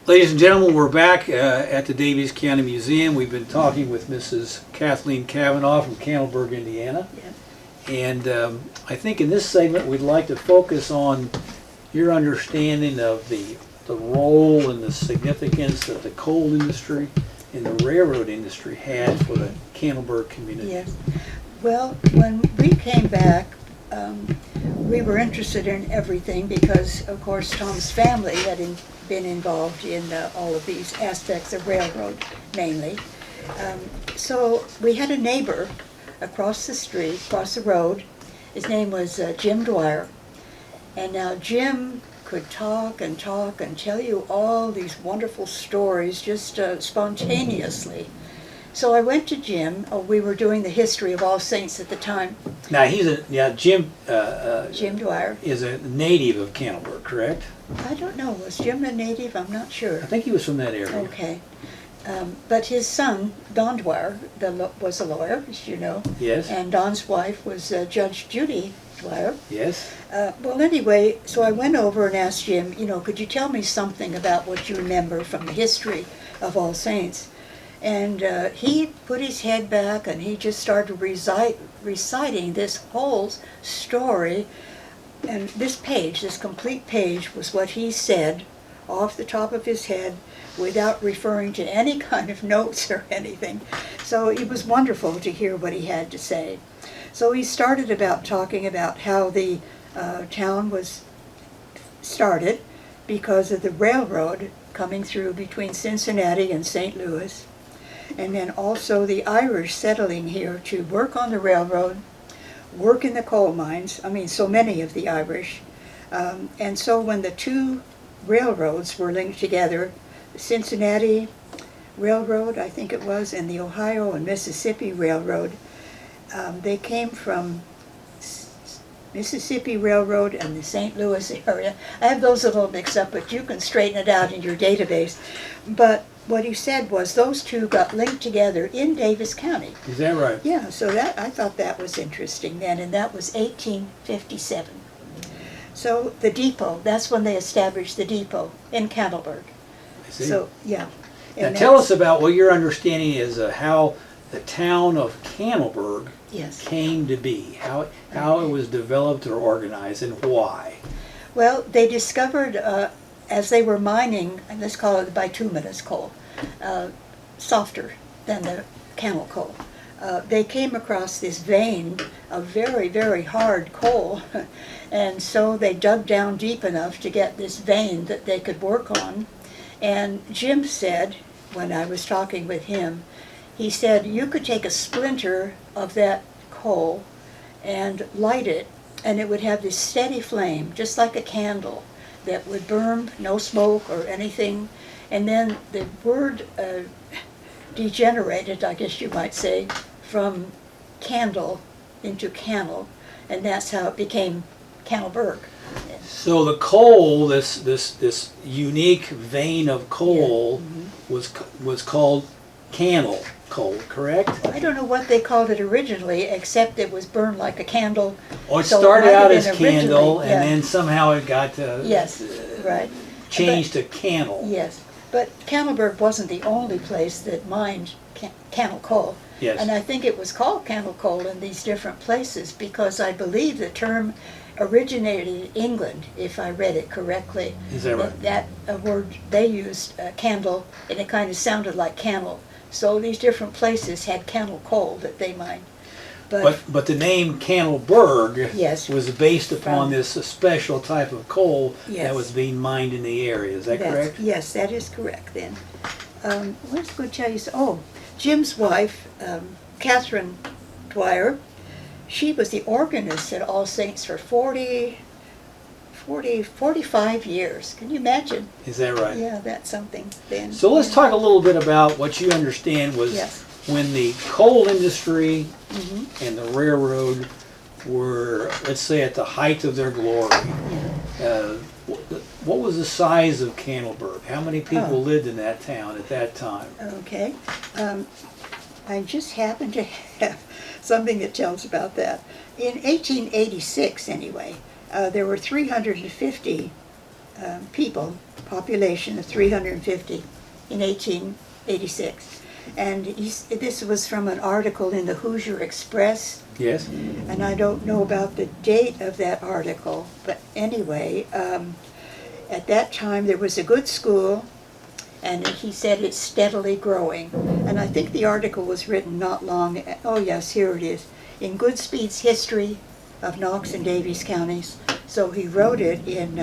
Ladies and gentlemen, we're back at the Daviess County Museum. We've been talking with Mrs. Kathleen Cavanaugh from Cannelburg, Indiana. Yeah. And I think in this segment we'd like to focus on your understanding of the role and the significance that the coal industry and the railroad industry had for the Cannelburg community. Yes. Well, when we came back, we were interested in everything because, of course, Tom's family had been involved in all of these aspects of railroad, mainly. So we had a neighbor across the street, across the road. His name was Jim Dwyer. And now Jim could talk and tell you all these wonderful stories just spontaneously. So I went to Jim. We were doing the history of All Saints at the time. Now Jim Jim Dwyer is a native of Cannelburg, correct? I don't know. Was Jim a native? I'm not sure. I think he was from that area. Okay. But his son, Don Dwyer, was a lawyer, as you know. Yes. And Don's wife was Judge Judy Dwyer. Yes. Well, anyway, so I went over and asked Jim, could you tell me something about what you remember from the history of All Saints? And he put his head back and he just started reciting this whole story. And this complete page, was what he said off the top of his head without referring to any kind of notes or anything. So it was wonderful to hear what he had to say. So he started talking about how the town was started because of the railroad coming through between Cincinnati and St. Louis. And then also the Irish settling here to work on the railroad, work in the coal mines, so many of the Irish. And so when the two railroads were linked together, the Cincinnati Railroad, I think it was, and the Ohio and Mississippi Railroad, they came from Mississippi Railroad and the St. Louis area. I have those a little mixed up, but you can straighten it out in your database. But what he said was those two got linked together in Daviess County. Is that right? Yeah, so I thought that was interesting then, and that was 1857. So the depot, that's when they established the depot in Cannelburg. I see. So, yeah. Now tell us about what your understanding is of how the town of Cannelburg came to be, how it was developed or organized, and why. Well, they discovered, as they were mining, and let's call it the bituminous coal, softer than the camel coal. They came across this vein of very, very hard coal, and so they dug down deep enough to get this vein that they could work on. And Jim said, when I was talking with him, he said you could take a splinter of that coal and light it, and it would have this steady flame, just like a candle, that would burn, no smoke or anything. And then the word degenerated, I guess you might say, from candle into cannel, and that's how it became Cannelburg. So the coal, this unique vein of coal, was called cannel coal, correct? I don't know what they called it originally, except it was burned like a candle. Oh, it So started might have out been as candle, and yeah. then somehow it got Right. changed to cannel. Yes, but Cannelburg wasn't the only place that mined cannel coal. Yes. And I think it was called cannel coal in these different places because I believe the term originated in England, if I read it correctly. Is that right? That word, they used candle, and it kind of sounded like cannel. So these different places had cannel coal that they mined. But the name Cannelburg Yes. was based upon From- this special type of coal Yes. that was being mined in the area. Is that correct? Yes, that is correct then. Let's go tell you, Jim's wife, Catherine Dwyer, she was the organist at All Saints for 45 years. Can you imagine? Is that right? Yeah, that's something then. So let's talk a little bit about what you understand was Yes. when the coal industry Mm-hmm. and the railroad were, let's say, at the height of their glory. Yeah. What was the size of Cannelburg? How many people Oh. lived in that town at that time? Okay. I just happen to have something that tells about that. In 1886, anyway, there were 350 people population of 350 in 1886. And this was from an article in the Hoosier Express. Yes. And I don't know about the date of that article, but anyway, at that time there was a good school, and he said it's steadily growing. And I think the article was written not long, oh yes, here it is, in Goodspeed's History of Knox and Daviess Counties. So he wrote it in,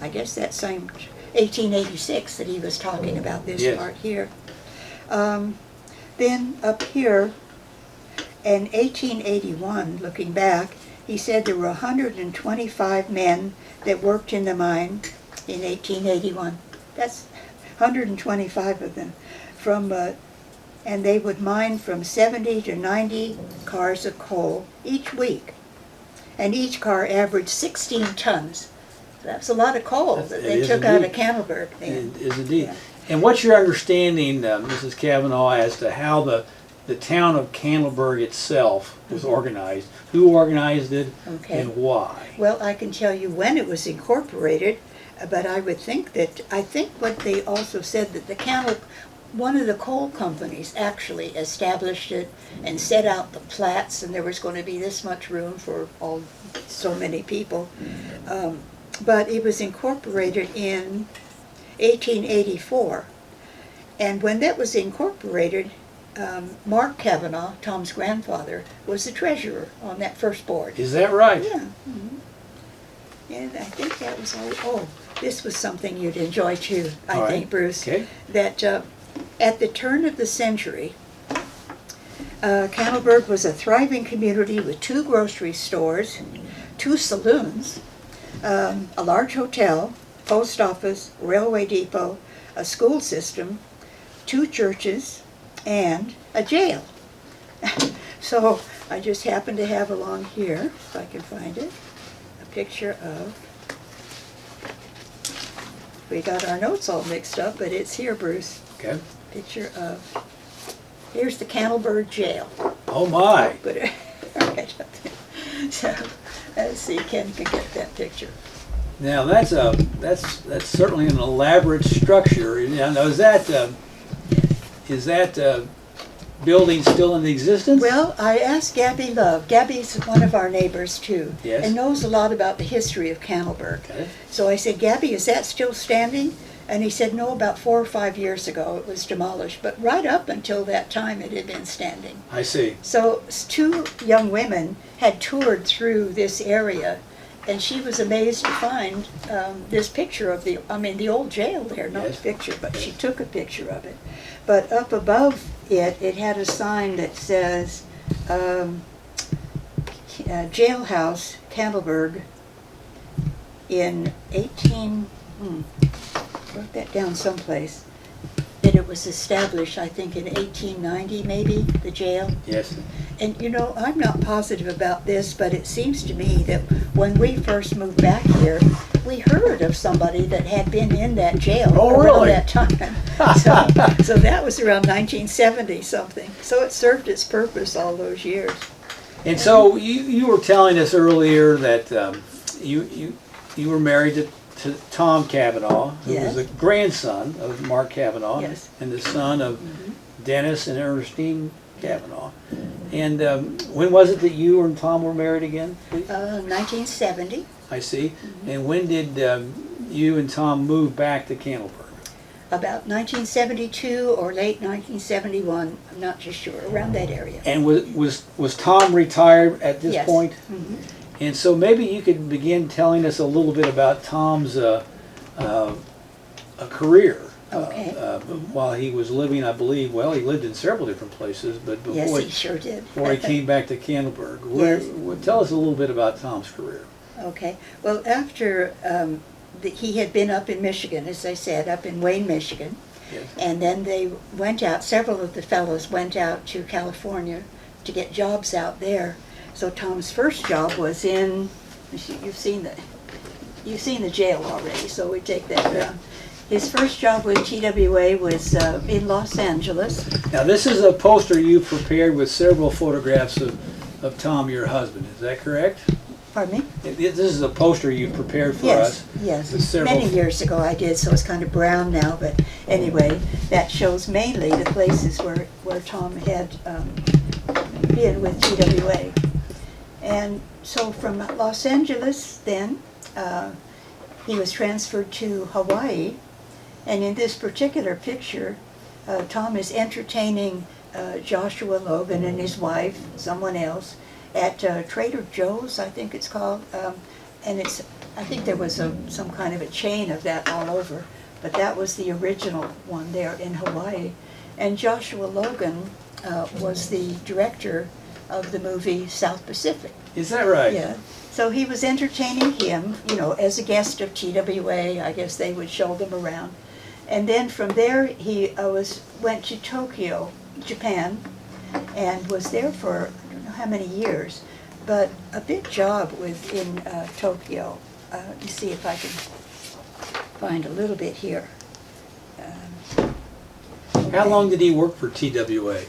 I guess that same 1886 that he was talking about this Yes. part here. Then up here, in 1881, looking back, he said there were 125 men that worked in the mine in 1881. That's 125 of them. And they would mine from 70 to 90 cars of coal each week. And each car averaged 16 tons. So that's a lot of coal that they took out of Cannelburg. It is indeed. Yeah. And what's your understanding, Mrs. Cavanaugh, as to how the town of Cannelburg itself was organized? Who organized it, Okay. and why? Well, I can tell you when it was incorporated, but I think what they also said that one of the coal companies actually established it and set out the plats, and there was going to be this much room for so many people. But it was incorporated in 1884. And when that was incorporated, Mark Cavanaugh, Tom's grandfather, was the treasurer on that first board. Is that right? Yeah. And I think that was all. Oh, this was something you'd enjoy too, I think, Bruce. Okay. That at the turn of the century, Cannelburg was a thriving community with 2 grocery stores, 2 saloons, a large hotel, post office, railway depot, a school system, 2 churches, and a jail. So I just happen to have along here, if I can find it, a picture of, we got our notes all mixed up, but it's here, Bruce. Okay. Picture of, here's the Cannelburg jail. Oh my. Put it right up there. So let's see, Ken can get that picture. Now that's certainly an elaborate structure. Now is that building still in existence? Well, I asked Gabby Love. Gabby's one of our neighbors too, Yes. and knows a lot about the history of Cannelburg. Okay. So I said, Gabby, is that still standing? And he said, no, about 4 or 5 years ago it was demolished, but right up until that time it had been standing. I see. So 2 young women had toured through this area, and she was amazed to find this picture of the old jail there, not Yes. the picture, but she took a picture of it. But up above it had a sign that says, Jailhouse, Cannelburg, in wrote that down someplace, that it was established, I think, in 1890 maybe, the jail. Yes. And you know, I'm not positive about this, but it seems to me that when we first moved back here, we heard of somebody that had been in that jail around really? that time. So that was around 1970 something. So it served its purpose all those years. And so you were telling us earlier that you were married to Tom Cavanaugh, who Yes. was a grandson of Mark Cavanaugh, Yes. and the son of Dennis and Ernestine Cavanaugh. And when was it that you and Tom were married again, please? 1970. I see. And when did you and Tom move back to Cannelburg? About 1972 or late 1971, I'm not just sure, around that area. And was Tom retired at this Yes. point? And so maybe you could begin telling us a little bit about Tom's career. Okay. While he was living, I believe, well, he lived in several different places, but Yes, before he sure did. before he came back to Cannelburg. Yes. Tell us a little bit about Tom's career. Okay. Well, after he had been up in Michigan, as I said, up in Wayne, Michigan, Yes. and then they went out, several of the fellows went out to California to get jobs out there. So Tom's first job was in, you've seen the jail already, so we take that down. His first job with TWA was in Los Angeles. Now this is a poster you prepared with several photographs of Tom, your husband. Is that correct? Pardon me? This is a poster you prepared for Yes, us. yes. With several- Many years ago I did, so it's kind of brown now, but anyway, that shows mainly the places where Tom had been with TWA. And so from Los Angeles then, he was transferred to Hawaii, and in this particular picture, Tom is entertaining Joshua Logan and his wife, someone else, at Trader Joe's, I think it's called, and I think there was some kind of a chain of that all over, but that was the original one there in Hawaii. And Joshua Logan was the director of the movie South Pacific. Is that right? Yeah. So he was entertaining him, as a guest of TWA. I guess they would show them around. And then from there he went to Tokyo, Japan, and was there for I don't know how many years, but a big job in Tokyo. Let me see if I can find a little bit here. How long did he work for TWA?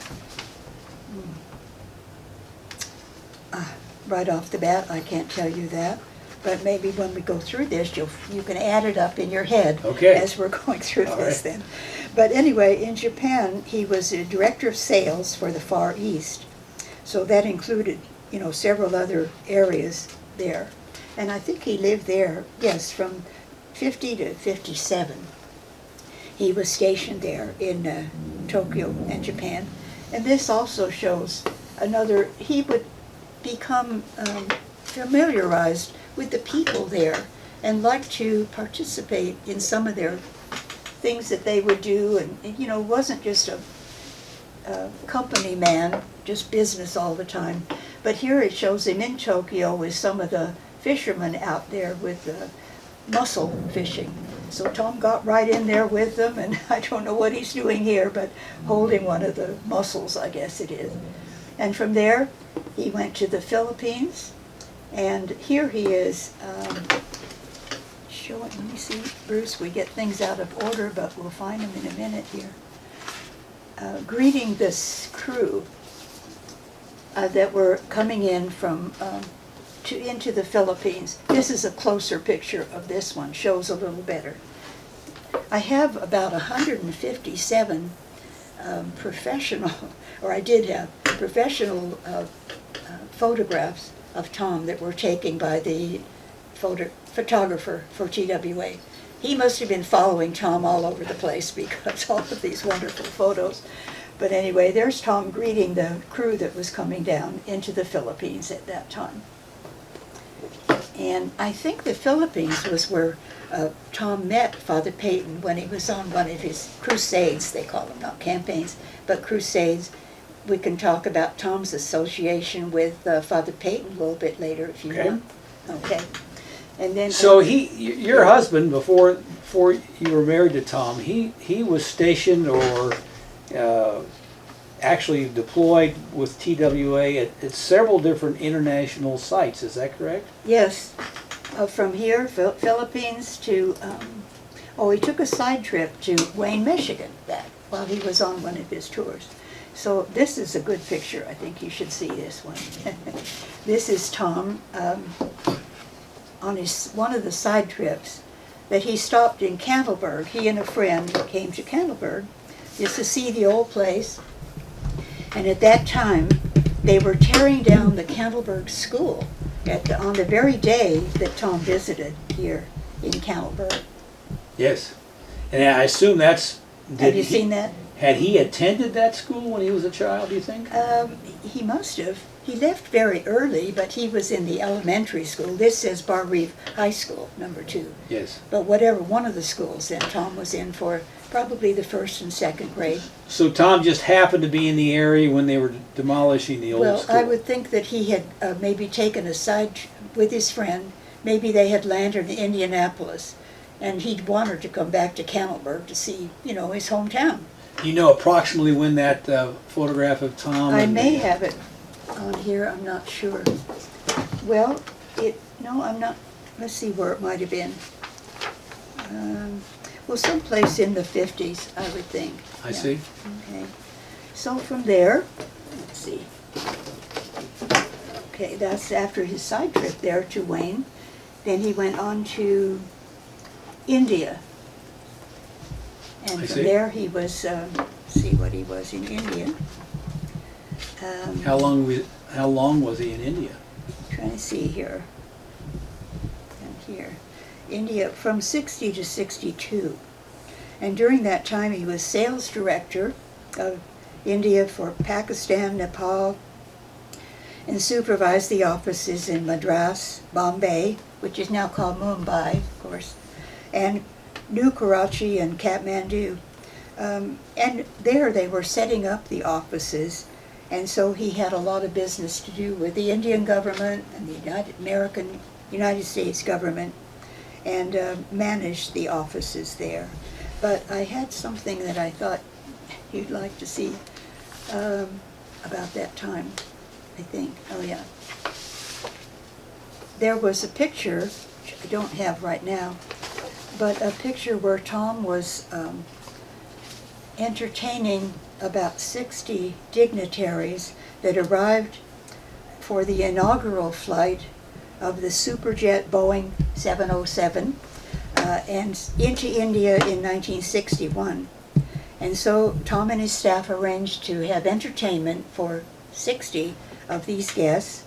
Right off the bat, I can't tell you that, but maybe when we go through this, you can add it up in your head as we're going through this then. But anyway, in Japan, he was a director of sales for the Far East, so that included, several other areas there. And I think he lived there, yes, from 50 to 57. He was stationed there in Tokyo and Japan. And this also shows he would become familiarized with the people there and like to participate in some of their things that they would do, and wasn't just a company man, just business all the time. But here it shows him in Tokyo with some of the fishermen out there with mussel fishing. So Tom got right in there with them, and I don't know what he's doing here, but holding one of the mussels, I guess it is. And from there, he went to the Philippines, and here he is showing, let me see, Bruce, we get things out of order, but we'll find them in a minute here. Greeting this crew that were coming in from into the Philippines. This is a closer picture of this one, shows a little better. I have about 157 professional, or I did have professional photographs of Tom that were taken by the photographer for TWA. He must have been following Tom all over the place because all of these wonderful photos. But anyway, there's Tom greeting the crew that was coming down into the Philippines at that time. And I think the Philippines was where Tom met Father Peyton when he was on one of his crusades, they call them, not campaigns, but crusades. We can talk about Tom's association with Father Peyton a little bit later if you want. Okay. And then so your husband, before you were married to Tom, he was stationed or actually deployed with TWA at several different international sites. Is that correct? Yes. From here, Philippines to, he took a side trip to Wayne, Michigan while he was on one of his tours. So this is a good picture. I think you should see this one. This is Tom on one of the side trips that he stopped in Cannelburg. He and a friend came to Cannelburg just to see the old place. And at that time, they were tearing down the Cannelburg school on the very day that Tom visited here in Cannelburg. Yes. And I assume that's... Have you seen that? Had he attended that school when he was a child, do you think? He must have. He left very early, but he was in the elementary school. This says Bar Reeve High School, number 2. Yes. But whatever one of the schools that Tom was in for probably the 1st and 2nd grade. So Tom just happened to be in the area when they were demolishing the old school? Well, I would think that he had maybe taken a side with his friend. Maybe they had landed in Indianapolis, and he'd wanted to come back to Cannelburg to see, his hometown. You know approximately when that photograph of Tom... I may have it on here, I'm not sure. Well, no, I'm not, let's see where it might have been. Well, someplace in the 50s, I would think. I see. Okay. So from there, let's see. Okay, that's after his side trip there to Wayne. Then he went on to India. And I from see. there he was, see what he was in India. How long was he in India? Trying to see here. And here. India from 60 to 62. And during that time he was sales director of India for Pakistan, Nepal, and supervised the offices in Madras, Bombay, which is now called Mumbai, of course, and New Karachi and Kathmandu. And there they were setting up the offices, and so he had a lot of business to do with the Indian government and the United States government, and managed the offices there. But I had something that I thought you'd like to see about that time, I think. Oh yeah. There was a picture, which I don't have right now, but a picture where Tom was entertaining about 60 dignitaries that arrived for the inaugural flight of the Superjet Boeing 707 and into India in 1961. And so Tom and his staff arranged to have entertainment for 60 of these guests,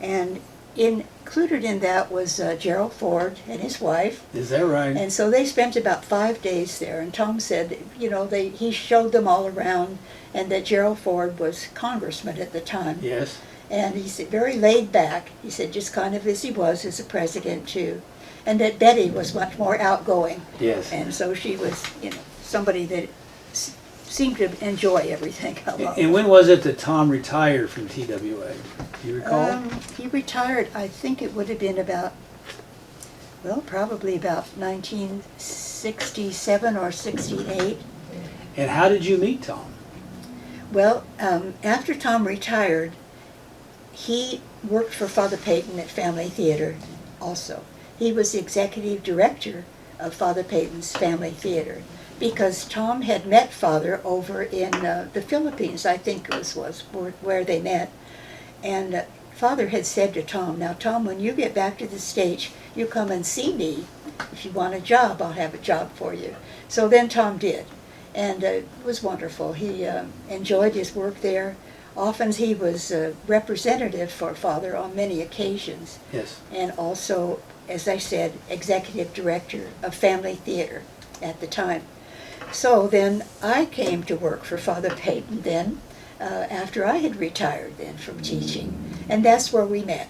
and included in that was Gerald Ford and his wife. Is that right? And so they spent about 5 days there, and Tom said, he showed them all around, and that Gerald Ford was congressman at the time. Yes. And he said, very laid back, he said, just kind of as he was as a president too. And that Betty was much more outgoing. Yes. And so she was, somebody that seemed to enjoy everything. And when was it that Tom retired from TWA? Do you recall? He retired, I think it would have been about, probably about 1967 or 68. And how did you meet Tom? Well, after Tom retired, he worked for Father Peyton at Family Theater also. He was the executive director of Father Peyton's Family Theater, because Tom had met Father over in the Philippines, I think was where they met. And Father had said to Tom, now Tom, when you get back to the States, you come and see me. If you want a job, I'll have a job for you. So then Tom did, and it was wonderful. He enjoyed his work there. Often he was a representative for Father on many occasions. Yes. And also, as I said, executive director of Family Theater at the time. So then I came to work for Father Peyton then, after I had retired then from teaching. And that's where we met.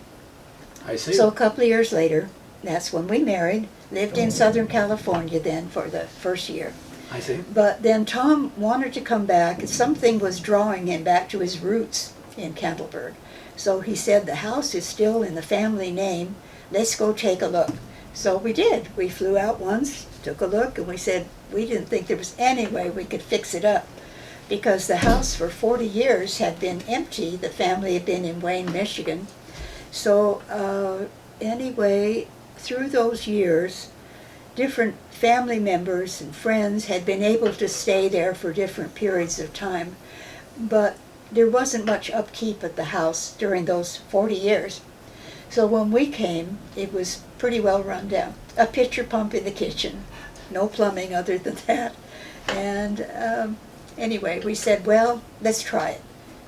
I see. So a couple of years later, that's when we married, lived in Southern California then for the first year. I see. But then Tom wanted to come back. Something was drawing him back to his roots in Cannelburg. So he said, the house is still in the family name. Let's go take a look. So we did. We flew out once, took a look, and we said we didn't think there was any way we could fix it up, because the house for 40 years had been empty. The family had been in Wayne, Michigan. So anyway, through those years, different family members and friends had been able to stay there for different periods of time, but there wasn't much upkeep at the house during those 40 years. So when we came, it was pretty well run down. A pitcher pump in the kitchen, no plumbing other than that. And anyway, we said, well, let's try it.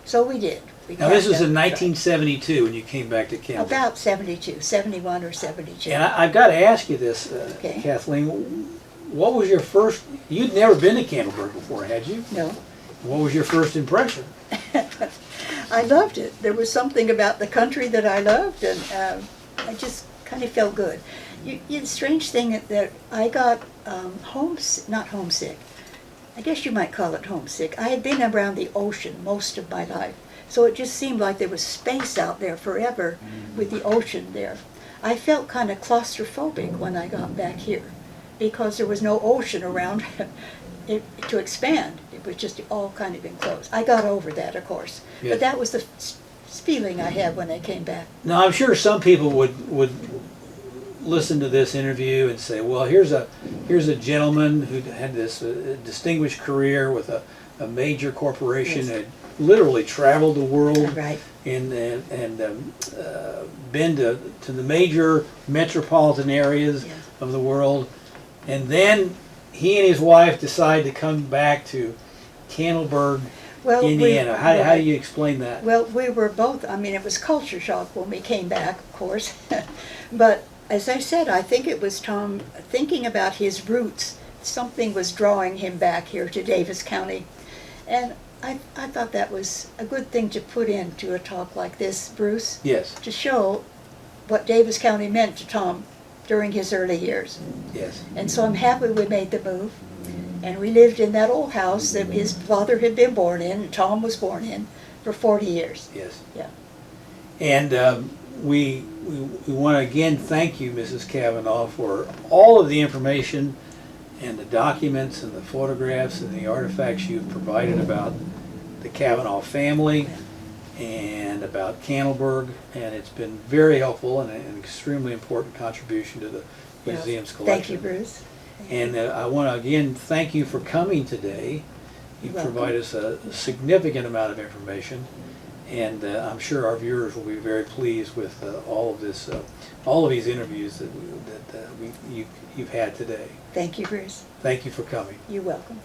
So we did. Now this was in 1972 when you came back to Cannelburg. About 72, 71 or 72. And I've got to ask you this, Okay. Kathleen. What was your first, you'd never been to Cannelburg before, had you? No. What was your first impression? I loved it. There was something about the country that I loved, and I just kind of felt good. The strange thing that I got not homesick. I guess you might call it homesick. I had been around the ocean most of my life, so it just seemed like there was space out there forever with the ocean there. I felt kind of claustrophobic when I got back here, because there was no ocean around it to expand. It was just all kind of enclosed. I got over that, of course. Yes. But that was the feeling I had when I came back. Now I'm sure some people would listen to this interview and say, well, here's a gentleman who had this distinguished career with a major corporation, Yes. had literally traveled the world, Right. and been to the major metropolitan areas Yes. of the world, and then he and his wife decide to come back to Cannelburg, Well, Indiana. How do you explain that? Well, we were both, I mean, it was culture shock when we came back, of course. But as I said, I think it was Tom thinking about his roots. Something was drawing him back here to Davis County. And I thought that was a good thing to put into a talk like this, Bruce, Yes, to show what Davis County meant to Tom during his early years. yes, And so I'm happy we made the move. And we lived in that old house that his father had been born in, and Tom was born in, for 40 years. yes. Yeah. And we want to again thank you, Mrs. Cavanaugh, for all of the information and the documents and the photographs and the artifacts you've provided about the Cavanaugh family and about Cannelburg, and it's been very helpful and an extremely important contribution to the museum's collection. Thank you, Bruce. And I want to again thank you for coming today. You You're welcome. provide us a significant amount of information, and I'm sure our viewers will be very pleased with all of this, all of these interviews that you've had today. Thank you, Bruce. Thank you for coming. You're welcome.